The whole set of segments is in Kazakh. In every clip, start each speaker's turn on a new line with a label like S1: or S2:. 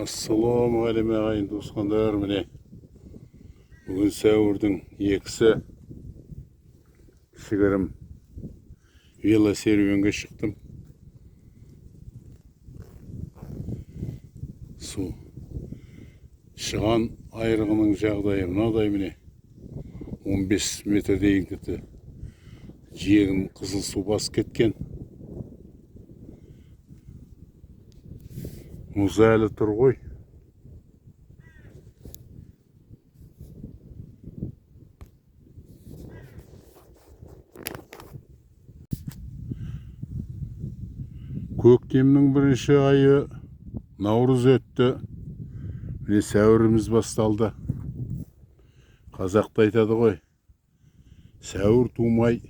S1: Ассалаумағалейкум ағайын туысқандар, міне бүгін сәуірдің 2-сі кішігірім велосеруенге шықтым. Су шыған айрығының жағдайы мынадай, міне 15 метрдей кетті. Жиегін қызыл су басып кеткен. Мұз әлі тұр ғой. Көктемнің бірінші айы наурыз өтті. Міне сәуіріміз басталды. Қазақта айтады ғой, сәуір тумай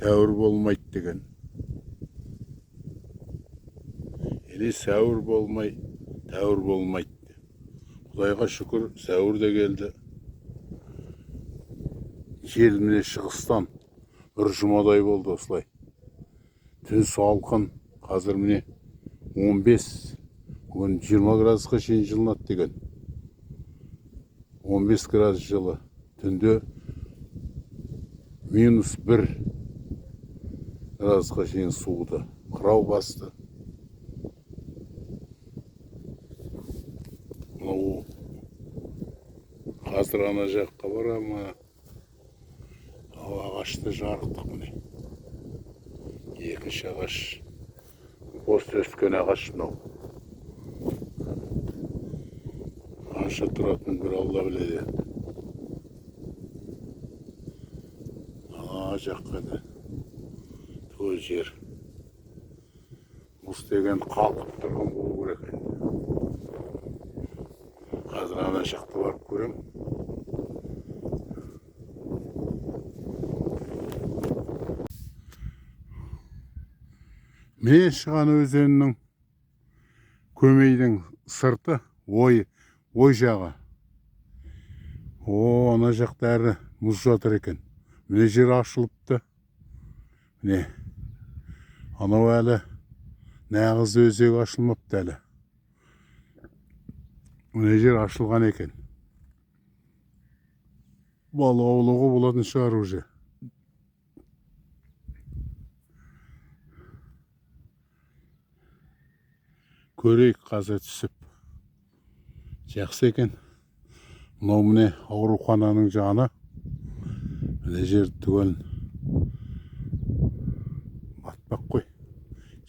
S1: тәуір болмайды деген. Или сәуір болмай тәуір болмайды. Құдайға шүкір, сәуір де келді. Жел міне шығыстан бір жұмадай болды осылай. Түн салқын, қазір міне 15, бүгін 20 градусқа шейін жылынады деген. 15 градус жылы, түнде -1 градусқа шейін суыды, қырау басты. Қазір ана жаққа барама, ағашты жарықтық міне. Екінші ағаш, бос өскен ағаш мынау. Қанша тұратын бір Алла біледі. Ана жаққа да той жер. Мұз деген қалқып тұрған болу керек енді. Қазір ана жақты барып көрем. Мен шыған өзенінің көмейдің сырты ой жағы. Ана жақта әрі мұз жатыр екен. Міне жер ашылыпты. Міне анау әлі нағыз өзегі ашылмапты әлі. Міне жер ашылған екен. Балық аулауға болатын шығар уже. Көрейік қазір түсіп. Жақсы екен. Мынау міне аурухананың жаны. Міне жер түгел батпақ қой.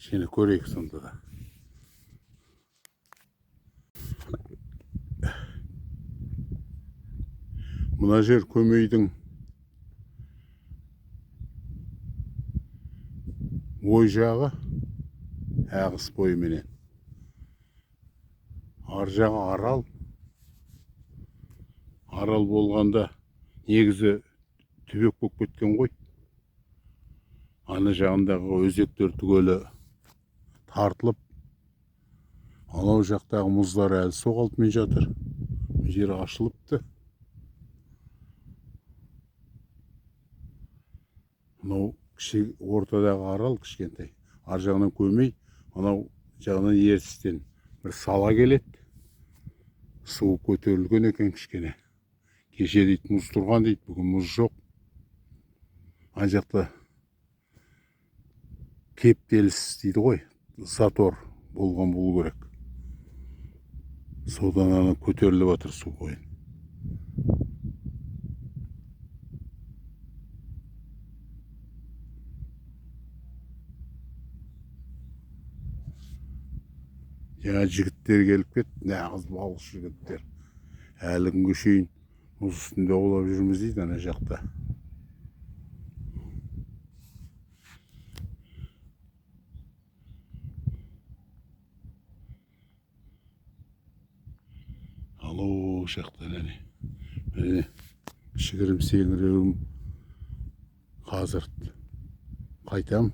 S1: Сені көрейік сонда да. Мына жер көмейдің ой жағы, ағыс бойыменен. Ар жағы арал. Арал болғанда негізі түбек болып кеткен ғой. Ана жағындағы өзектер түгелі тартылып, анау жақтағы мұздар әлі соғалтымен жатыр. Жер ашылыпты. Мынау ортадағы арал кішкентай. Ар жағынан көмей, анау жағынан ертістен бір сала келеді. Су көтерілген екен кішкене. Кеше дейді мұз тұрған дейді, бүгін мұз жоқ. Ана жақта кептеліс дейді ғой, затор болған болу керек. Содан ана көтеріліп жатыр су бойын. Жаңа жігіттер келіп кетті, нағыз балықшы жігіттер. Әлі күнге шейін мұз үстінде аулап жүрміз дейді ана жақта. Алло, жақтан әне. Міне кішігірім сеңіреуім қазір қайтам.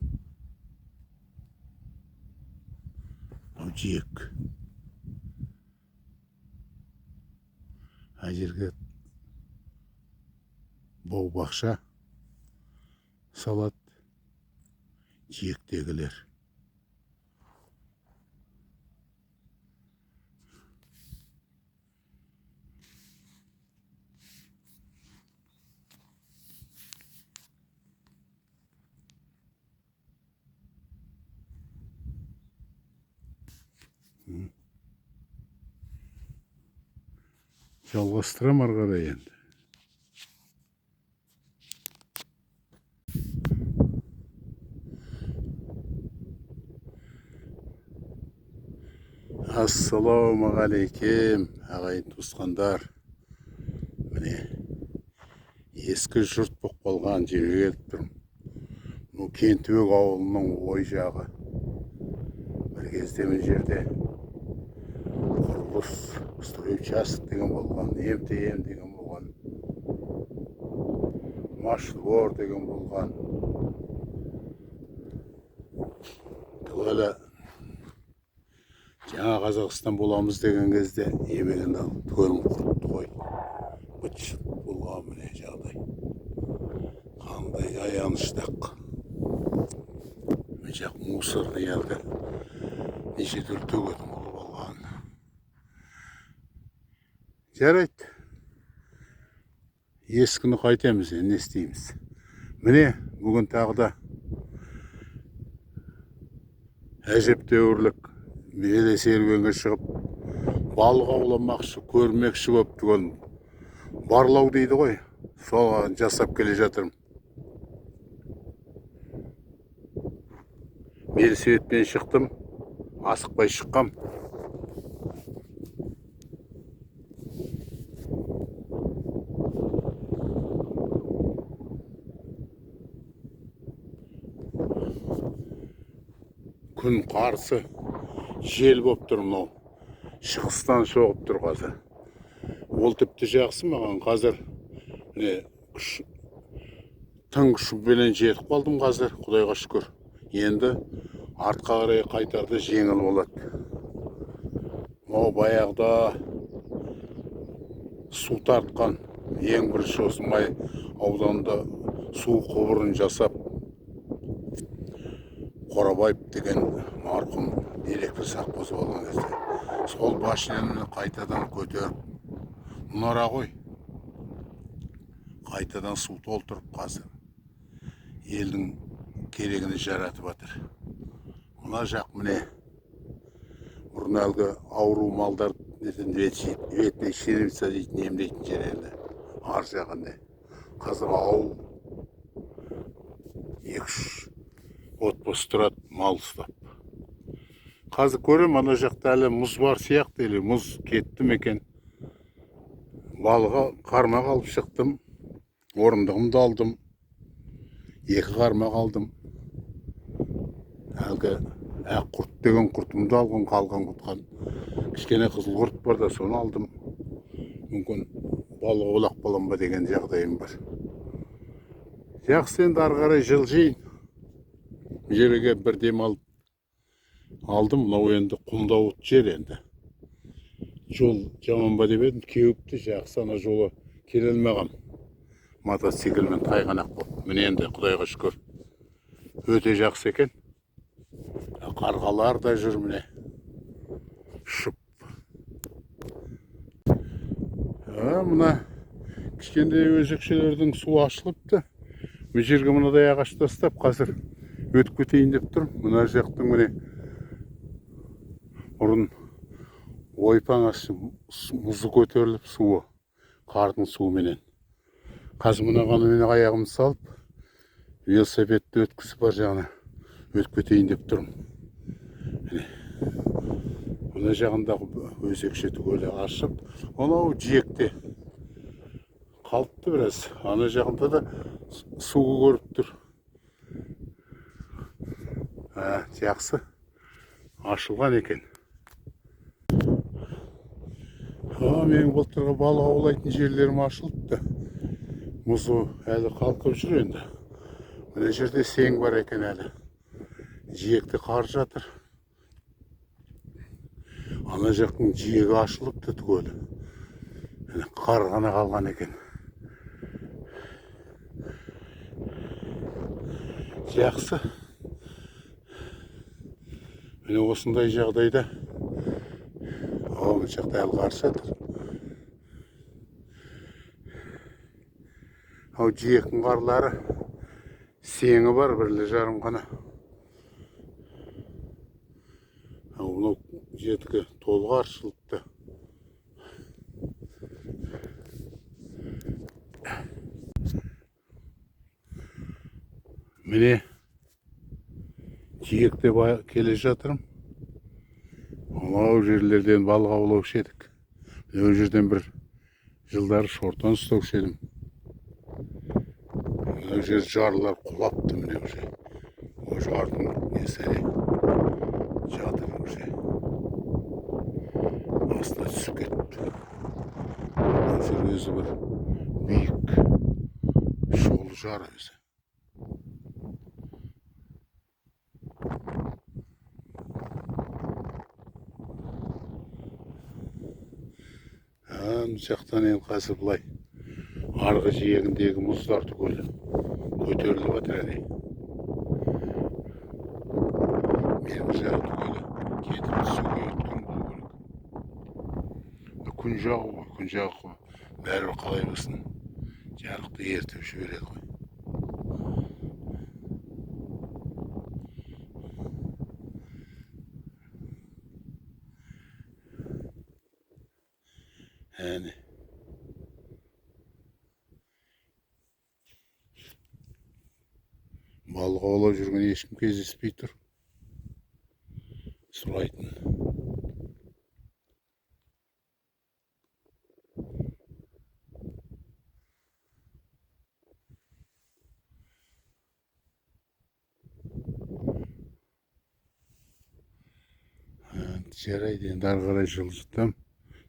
S1: Жиек. Әжерге бау бақша салат жиектегілер. жалғастырам ары қарай енді. Ассалаумағалейкем ағайын туысқандар. Міне ескі жұрт болып қалған жерге келіп тұрмын. Бұл Кентөбек ауылының ой жағы. Бір кезде мына жерде құрылыс стройучасток деген болған, МТМ деген болған, Машдвор деген болған. Түгелі жаңа Қазақстан боламыз деген кезде емегенде төлім құртты ғой. Быт-шыт болған міне жағдай. Қандай аяныштақ. Мен жақ мусорный әлгі неше түрлі төгетін болып алған. Жарайды. Ескіні қайтеміз, не істейміз. Міне бүгін тағы да әжептәуірлік веле серуенге шығып, балық ауламақшы, көрмекші болып түгел. Барлау дейді ғой, соған жасап келе жатырмын. Велосипедпен шықтым, асықпай шыққам. Күн қарсы, жел болып тұр мынау. Шығыстан соғып тұр қазір. Ол тіпті жақсы маған қазір. Тың күшіммен жетіп қалдым қазір, Құдайға шүкір. Енді артқа қарай қайтарда жеңіл болады. Мынау баяғыда су тартқан, ең бірінші осы Май ауданында су құбырын жасап, Қорабаев деген марқұм электр совхозы болған кезде, сол машинаны қайтадан көтеріп, мұнара ғой, қайтадан су толтырып қазір елдің керегini жаратып жатыр. Мына жақ міне бұрын әлгі ауру малдар ветный шеревица дейтін емдейтін жер енді ар жағында. Қазір ауыл 2-3 отбасы тұрады мал ұстап. Қазір көрем, ана жақта әлі мұз бар сияқты, әлі мұз кетті ме екен. Балыға қармақ алып шықтым, орындығымды алдым, 2 қармақ алдым. Әлгі ақ құрт деген құртымды алғым, қалған құтқан. Кішкене қызыл құрт бар да, соны алдым. Мүмкін балық олақ болам ба деген жағдайым бар. Жақсы, енді ары қарай жылжиын. Жерге бір дем алдым, мынау енді құмдауыт жер енді. Жол жаман ба деп едім, кеуіпті, жақсы, ана жолы келе алмағам. Мотоциклмен тайғанақ болып. Міне енді Құдайға шүкір. Өте жақсы екен. Қарғалар да жүр міне. Шып. Мына кішкентай өзекшелердің су ашылыпты. Бұл жерге мынадай ағаш тастап, қазір өтіп кетейін деп тұр. Мына жақтың міне бұрын ойпаң астын мұзы көтеріліп суы, қардың суыменен. Қазір мына ғана мен аяғымды салып, велосипедті өткізіп бар жағына өтіп кетейін деп тұрмын. Мына жағындағы өзекше түгелі ашып, онау жиекте қалыпты біраз. Ана жағында да суы көріп тұр. Жақсы ашылған екен. Менің былтырғы балық аулайтын жерлерім ашылыпты. Мұзы әлі қалқып жүр енді. Мына жерде сең бар екен әлі. Жиекте қар жатыр. Ана жақтың жиегі ашылыпты түгелі. Қар ғана қалған екен. Жақсы. Міне осындай жағдайда мына жақта әлі қар жатыр. Жиектің қарлары сеңі бар, 1,5 ғана. Мынау жетігі толға аршылыпты. Міне жиекте келе жатырмын. Анау жерлерден балық аулаушы едік. Ол жерден бір жылдары шортан ұстаушы едім. Мына жер жарлар құлапты міне уже. О жардың несі жатыр уже. Астына түсіп кетті. Ол жер өзі бір биік шол жар өзі. Жақтан енді қазір былай арғы жиегіндегі мұздар түгелі көтеріліп жатыр әне. Бергі жағы түгелі кетіп түсуге өткен болу керек. Күн жағы ғой, күн жағы бәрібір қалай болсын жарықты ертіп жібереді ғой. Әне балық аулап жүрген ешкім кездеспей тұр. Сұрайтын. Жарайды, енді ары қарай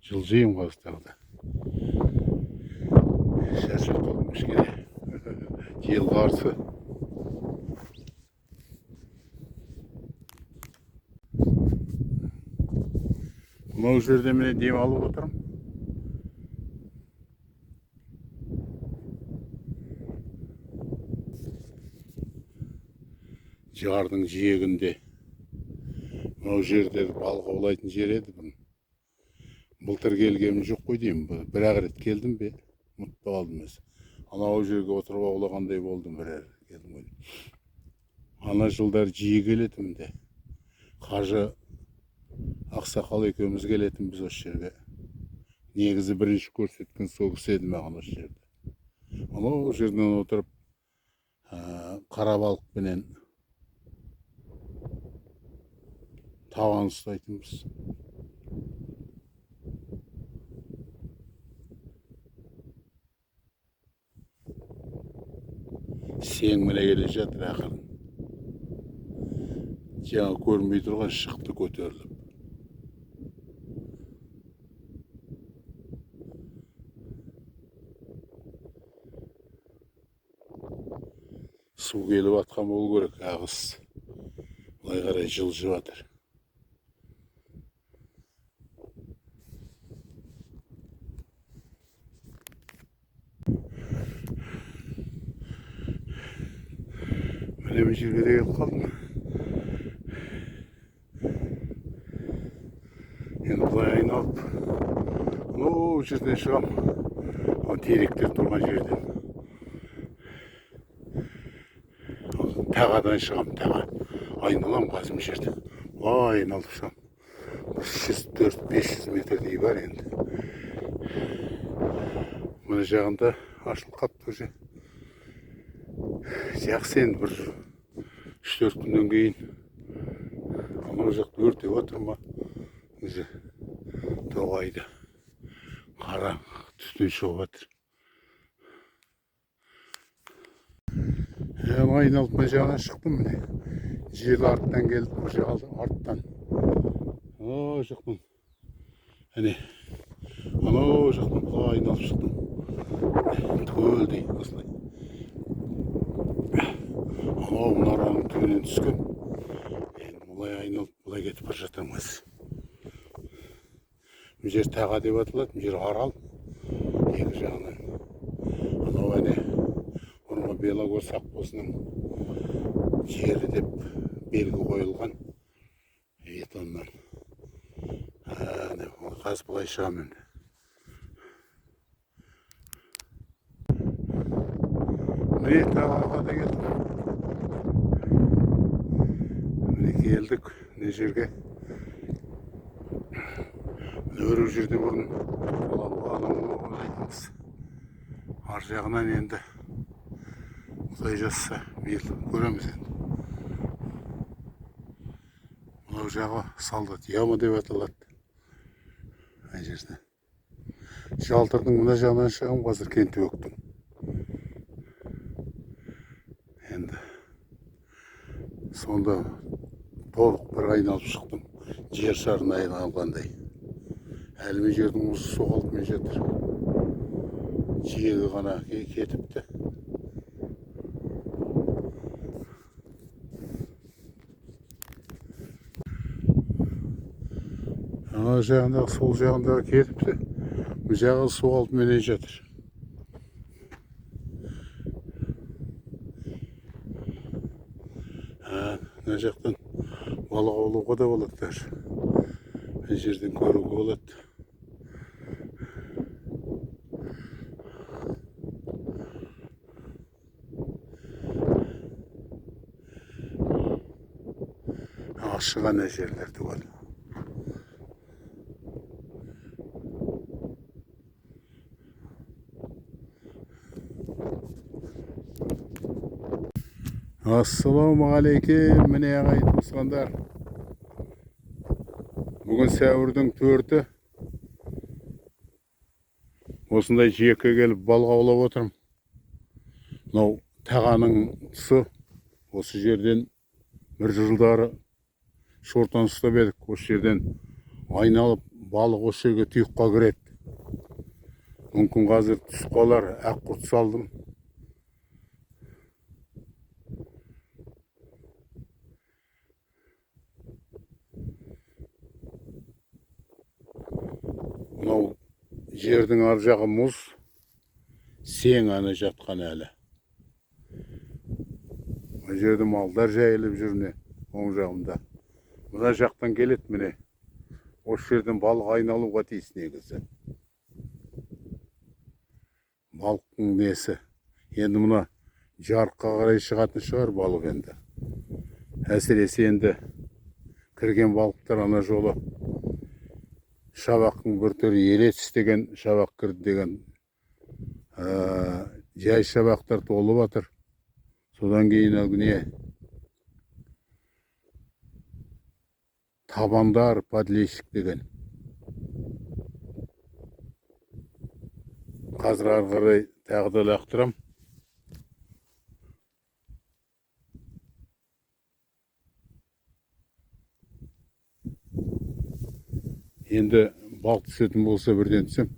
S1: жылжимын қазір тағы да. Шаршап қалдым кішкене. Жел қарсы. Мынау жерде міне дем алып отырмын. Жардың жиегінде. Мынау жерде балық аулайтын жер еді бұның. Былтыр келгенім жоқ қой деймін. Бір-ақ рет келдім бе, ұмытып қалдым өзі. Анау жерге отырып аулағандай болдым бір-ақ келдім ғой. Ана жылдар жиі келетім де. Қажы ақсақал екеуміз келетінбіз осы жерге. Негізі бірінші көрсеткен сол кісі еді маған осы жерде. Анау жерден отырып қара балықпенен таван ұстайтынбыз. Сең міне келе жатыр ақырын. Жаңа көрінбей тұрған шықты көтеріліп. Су келіп атқан болу керек, ағыс. Былай қарай жылжып жатыр. Міне бір жерге де келіп қалдым. Енді былай айналып, о жерден шығам. Теректер тұрған жерден. Тағадан шығам, таға. Айналам қазым жерді. Айналып шығам. 300-400-500 метрдей бар енді. Мына жағында ашылып қапты уже. Жақсы енді бір 3-4 күннен кейін анау жақты өртеп отыр ма? Өзі тоғайды. Қараң түтін шығып жатыр. Айналып мына жағынан шықтым міне. Жел арттан келді, уже арттан. О жақтан. Әне. Анау жақтан айналып шықтым. Төлдей осылай. Анау мұнараның түбінен түскен. Енді бұлай айналып, бұлай кетіп бара жатырмын өзі. Бұл жер таға деп аталады, бұл жер арал. Екі жағынан. Анау әне. Бұрынғы Белогор совхозының жері деп белгі қойылған. Бетоннан. Қазір бұлай шығамын. Міне тағаға да келдім. Міне келдік мына жерге. Өрі жерде бұрын анау айтыңыз. Ар жағынан енді Құдай жазса биыл көреміз енді. Мынау жағы солдат яма деп аталады. Ана жерде. Жалтырдың мына жағынан шығам қазір Кентөбектің. Енді сонда толық бір айналып шықтым. Жер шарын айналғандай. Әлі жердің мұзы соғылтмай жатыр. Жиегі ғана кетіпті. Ана жағындағы, сол жағындағы кетіпті. Бұл жағы соғылтмай жатыр. Мына жақтан балық аулауға да болады даже. Мына жерден көруге болады. Ашық ана жерлер түгел. Ассалаумағалейкум, міне ағайын туысқандар. Бүгін сәуірдің 4-і. Осындай жиекке келіп балық аулап отырмын. Мынау тағаның тұсы. Осы жерден бір жылдары шортан ұстап едік. Осы жерден айналып балық осы жерге тұйыққа кіреді. Мүмкін қазір түсіп қалар, ақ құрт салдым. Мынау жердің ар жағы мұз, сең ана жатқан әлі. Мына жерде малдар жайылып жүріне, оң жағында. Мына жақтан келеді міне. Осы жерден балық айналуға тиіс негізі. Балықтың несі. Енді мына жарыққа қарай шығатын шығар балық енді. Әсіресе енді кірген балықтар ана жолы. Шабақтың бір түрі елетіс деген шабақ кірді деген. Жай шабақтар толып жатыр. Содан кейін не табандар, подлещик деген. Қазір ары қарай тағы да лақтырам. Енді балық түсетін болса бірден түсем,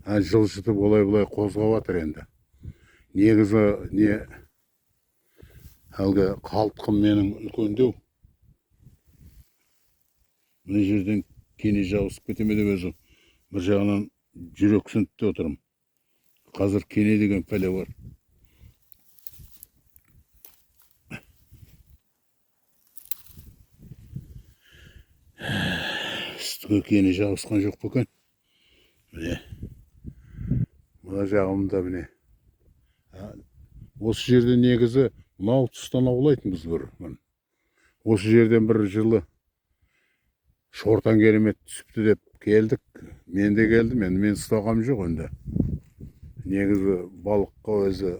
S1: жылжытып олай-бұлай қозғап жатыр енді. Негізі не әлгі қалтқым менің үлкендеу. Мына жерден кене жауысып кетеме деп өзім бір жағынан жүрексініп те отырмын. Қазір кене деген пәле бар. Үстіге кене жабысқан жоқ екен. Міне. Мына жағымда міне. Осы жерде негізі мынау тұстан аулайтынбыз бір. Осы жерден бір жылы шортан керемет түсіпті деп келдік. Мен де келдім, енді мен ұстағам жоқ енді. Негізі балыққа өзі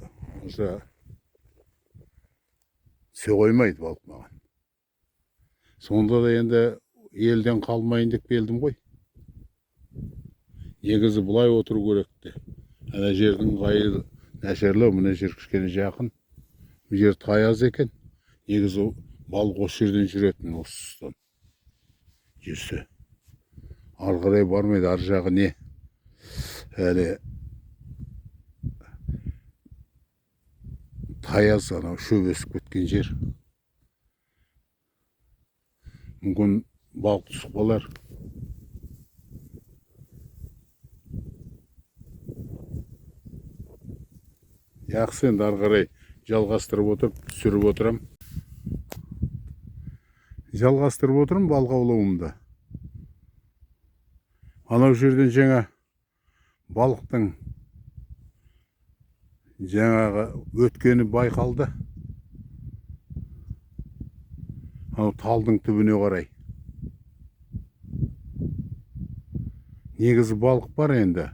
S1: түсе қоймайды балық маған. Сонда да енді елден қалмайын деп келдім ғой. Негізі бұлай отыру керекті. Ана жердің қайы нашарлау, мына жер кішкене жақын. Бұл жер таяз екен. Негізі балық осы жерден жүретін осы тұстан. Жүрсе. Ары қарай бармайды, ар жағы не? Әлі таяз, анау шөп өсіп кеткен жер. Мүмкін балық түсіп қалар. Жақсы, енді ары қарай жалғастырып отырып, түсіріп отырам. Жалғастырып отырым балық аулауымда. Анау жерден жаңа балықтың жаңағы өткені байқалды. Анау талдың түбіне қарай. Негізі балық бар енді.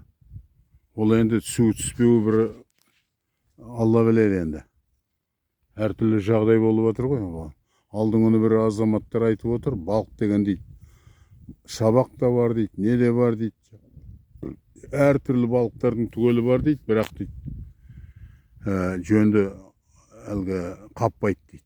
S1: Ол енді түсу түспеуі бір Алла біледі енді. әртүрлі жағдай болып жатыр ғой. Алдың күні бір азаматтар айтып отыр, балық деген дейді, шабақ та бар дейді, не де бар дейді. Әртүрлі балықтардың түгелі бар дейді, бірақ дейді, жөнді әлгі қаппайды дейді.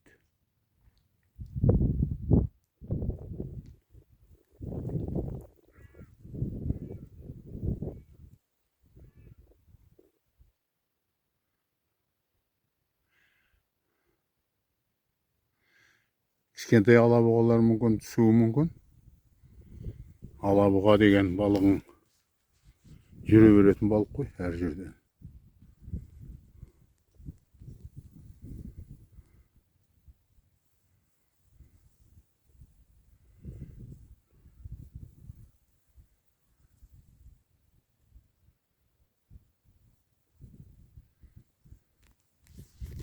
S1: Кішкентай алабұғалар мүмкін түсуі мүмкін. Алабұға деген балығың жүре беретін балық қой әр жерден.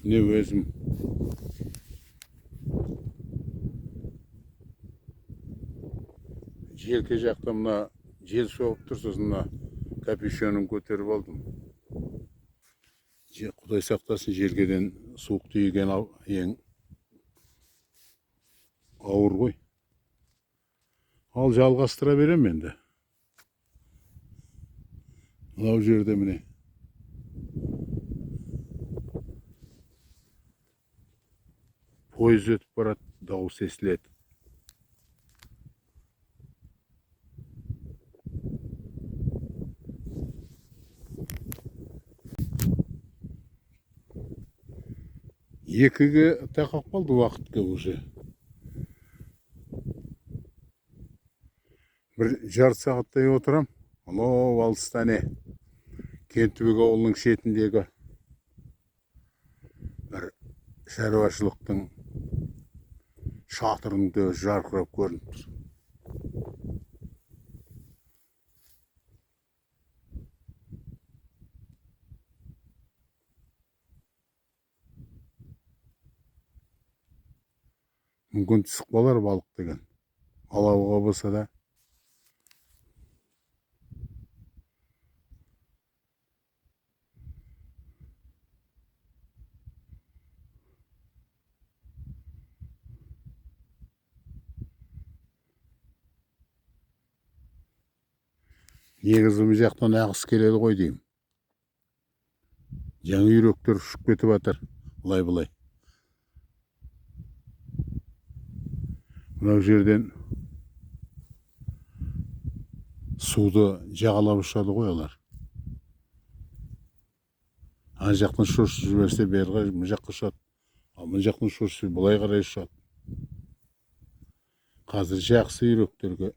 S1: Не өзім желке жақта мына жел соғып тұр, сосын мына капюшонын көтеріп алдым. Құдай сақтасын, желкеден суық тиген ең ауыр ғой. Ал жалғастыра берем енді. Мынау жерде міне пойыз өтіп барады, дауыс естіледі. Екіге тақап қалды уақытқа уже. Бір жарты сағаттай отырам. Анау алыста не Кентөбе ауылының шетіндегі бір шаруашылықтың шатырында жарқырап көрініп тұр. Мүмкін түсіп қалар балық деген. Алабұға болса да. Негізі бұл жақтан ағыс келеді ғой деймін. Жаңа үйректер ұшып кетіп жатыр. Бұлай. Мынау жерден суды жағалап ұшады ғой олар. Ана жақтан шошып жіберсе бері мына жаққа ұшады. Ал мына жақтан шошып бұлай қарай ұшады. Қазір жақсы үйректерге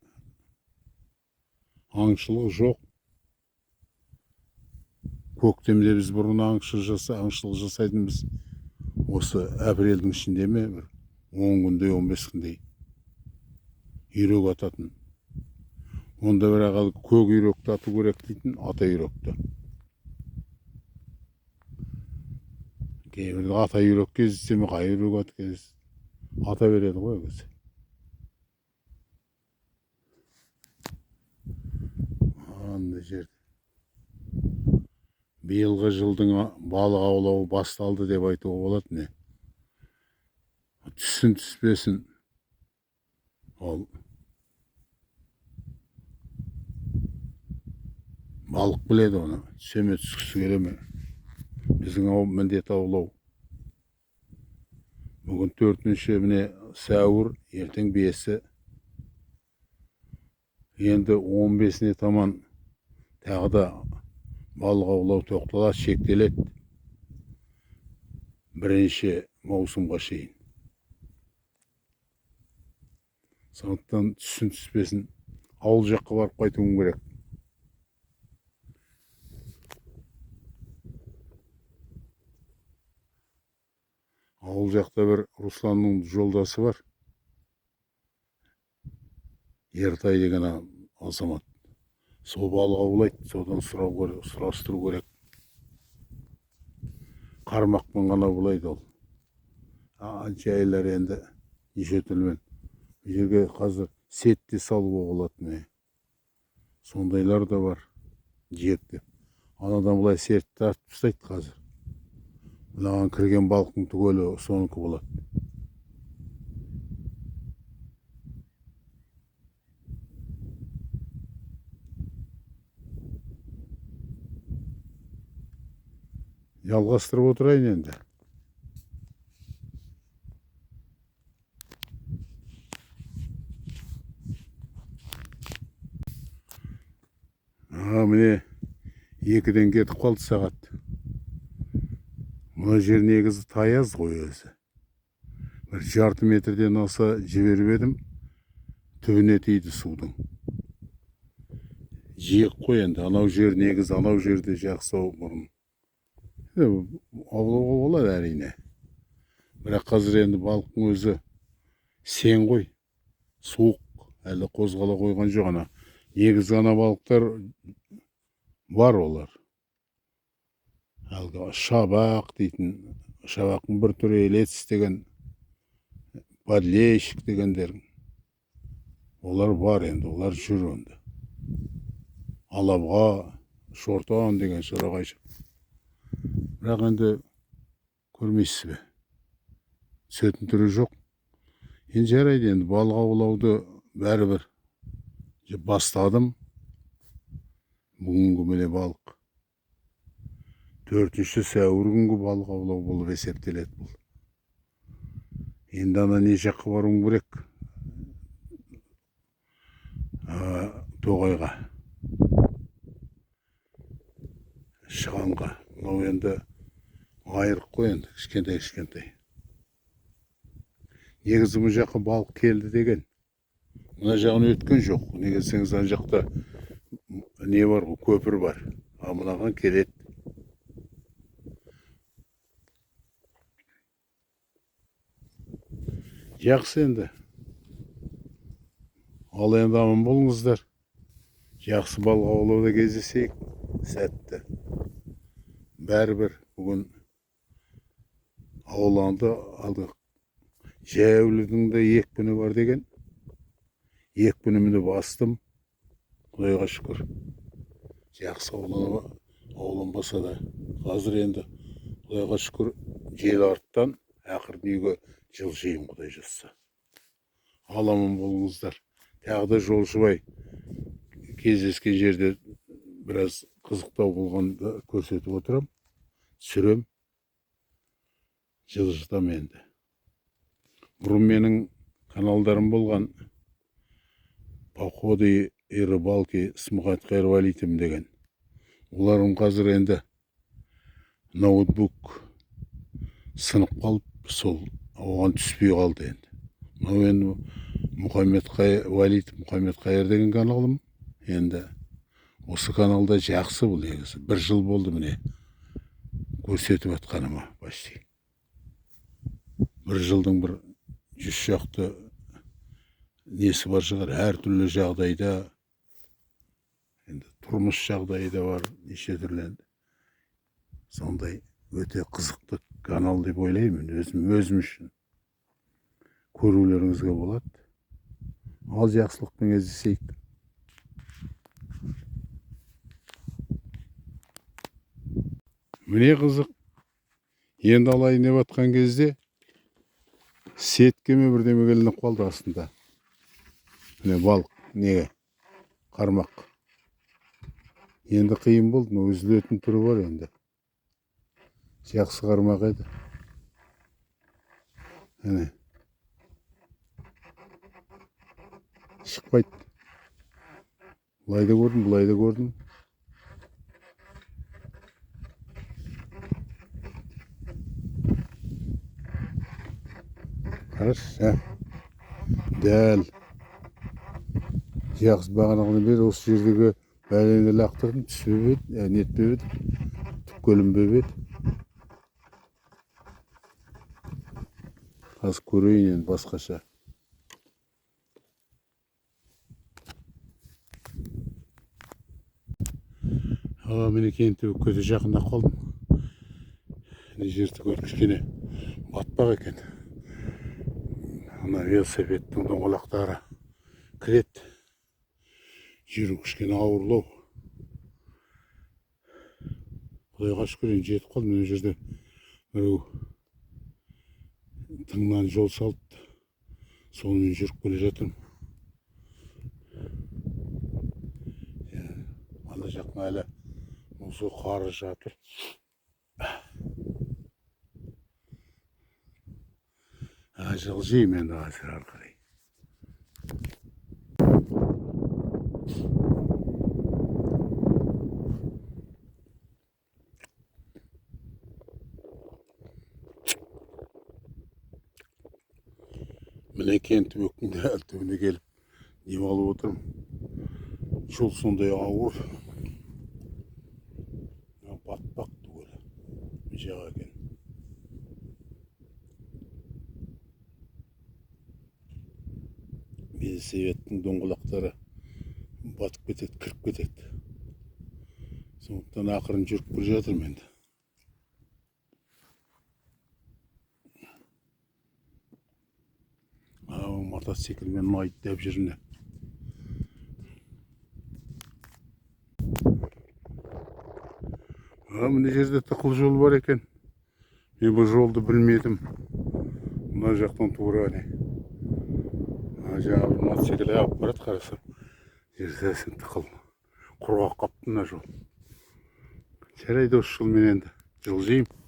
S1: аңшылық жоқ. Көктемде біз бұрын аңшылық жасайтынбыз. Осы апрельдің ішінде ме, бір 10 күндей, 15 күндей үйрек ататын. Онда бірақ көк үйректі ату керек дейтін, ата үйректі. Кейбірде ата үйрек кездессе ме, қай үйрек ата береді ғой өзі. Анда жерде биылғы жылдың балық аулауы басталды деп айтуға болады не. Түссін түспесін. Ол балық біледі оны. Түсе ме, түскісі келе ме. Біздің міндет аулау. Бүгін 4-ші міне сәуір, ертең 5-і. Енді 15-іне таман тағы да балық аулау тоқталады, шектеледі. 1-ші маусымға шейін. Сондықтан түссін түспесін ауыл жаққа барып қайтуым керек. Ауыл жақта бір Русланның жолдасы бар. Ертай деген азамат. Сол балық аулайды, содан сұрастыру керек. Қармақпен ғана аулайды ол. Жайлар енді неше түрлімен. Бұл жерге қазір сетте салуға болады. Сондайлар да бар. Жиектеп. Анадан былай сетті тартып тастайды қазір. мынаған кірген балықтың түгелі соныкі болады. Жалғастырып отырайын енді. Міне 2-ден кетіп қалды сағат. Мына жер негізі таяз ғой өзі. Бір жарты метрден аса жіберіп едім, түбіне тиді судың. Жиек қой енді, анау жер негізі, анау жерде жақсы бұрын. Аулауға болады әрине. Бірақ қазір енді балықтың өзі сен ғой, суық, әлі қозғала қойған жоқ. Ана негізі ана балықтар бар олар. Әлгі шабақ дейтін, шабақтың бір түрі елец деген, подлещик дегендер. Олар бар енді, олар жүр енді. Алабға, шортан деген шырағайшы. Бірақ енді көрмейсіз бе? Түсетін түрі жоқ. Енді жарайды, енді балық аулауды бәрібір бастадым. Бүгінгі міне балық. 4 сәуір күнгі балық аулау болып есептеледі бұл. Енді ана не жаққа баруым керек? Тоғайға. Шығанға. Мынау енді айырық қой енді, кішкентай. Негізі бұл жаққа балық келді деген. Мына жағын өткен жоқ. Неге десеңіз, ана жақта не бар ғой, көпір бар. Мынаған келеді. Жақсы енді. Ал енді аман болыңыздар. Жақсы балық аулауда кездесейік. Сәтті. Бәрібір бүгін ауланды алды. Жәулідің де екпіні бар деген. Екпінімді бастым. Құдайға шүкір. Жақсы ауланбаса да. Қазір енді құдайға шүкір жел арттан ақырын үйге жылжиын, құдай жазса. Аламан болыңыздар. Тағы да Жолшыбай кездескен жерде біраз қызықтау болғанды көрсетіп отырам. Сүрем. Жылжытам енді. Бұрын менің каналдарым болған Походы и рыбалки с Мухатхайр Валитом деген. Оларым қазір енді ноутбук сынып қалып, сол оған түспей қалды енді. Мынау енді Валит Мұхаммед Қайыр деген каналым. Енді осы каналда жақсы бұл негізі. 1 жыл болды міне көрсетіп атқаныма почти. 1 жылдың бір 100 шақты несі бар шығар, әртүрлі жағдайда, енді тұрмыс жағдайы да бар, неше түрлі енді. Сондай өте қызықты канал деп ойлаймын, өзім үшін. Көрулеріңізге болады. Ал жақсылықпен кездесейік. Міне қызық. Енді алайын деп атқан кезде сеткеме бірдеме келініп қалды астында. Міне балық, неге? Қармақ. Енді қиын болды, үзілетін түрі бар енді. Жақсы қармақ еді. Міне. Шықпайды. Бұлай да көрдім, бұлай да көрдім. Қараш, дәл. Жақсы бағанағыны бер, осы жердегі бәлені лақтырдым, түспеп еді, нетпеп еді, түпкөлінбеп еді. Қазір көрейін енді басқаша. Міне кенті көте жақында қалдым. Жерді көріп кішкене батпақ екен. Ана велосипедтің доңғалақтары кіреді. Жүру кішкене ауырлау. Құдайға шүкір жетіп қалдым. Мына жерде біреу тыңнан жол салыпты. Сонымен жүріп келе жатырмын. Ана жақтан әлі осы қары жатыр. Жылжимын енді қазір ары қарай. Міне Кентібектің дәл түбіне келіп дем алып отырмын. Жол сондай ауыр. Батпақ түгел. Жаға екен. Велосипедтің доңғалақтары батып кетеді, кіріп кетеді. Сондықтан ақырын жүріп келе жатырмын енді. Мотоциклмен айдап жүрмін. Мына жерде тықыл жол бар екен. Мен бұл жолды білмедім. Мына жақтан тура не. Жаңағы мотоцикл алып барады, қарасам. Жердесін тықыл. Құрғақ қапты мына жол. Жарайды осы жолмен енді жылжимын.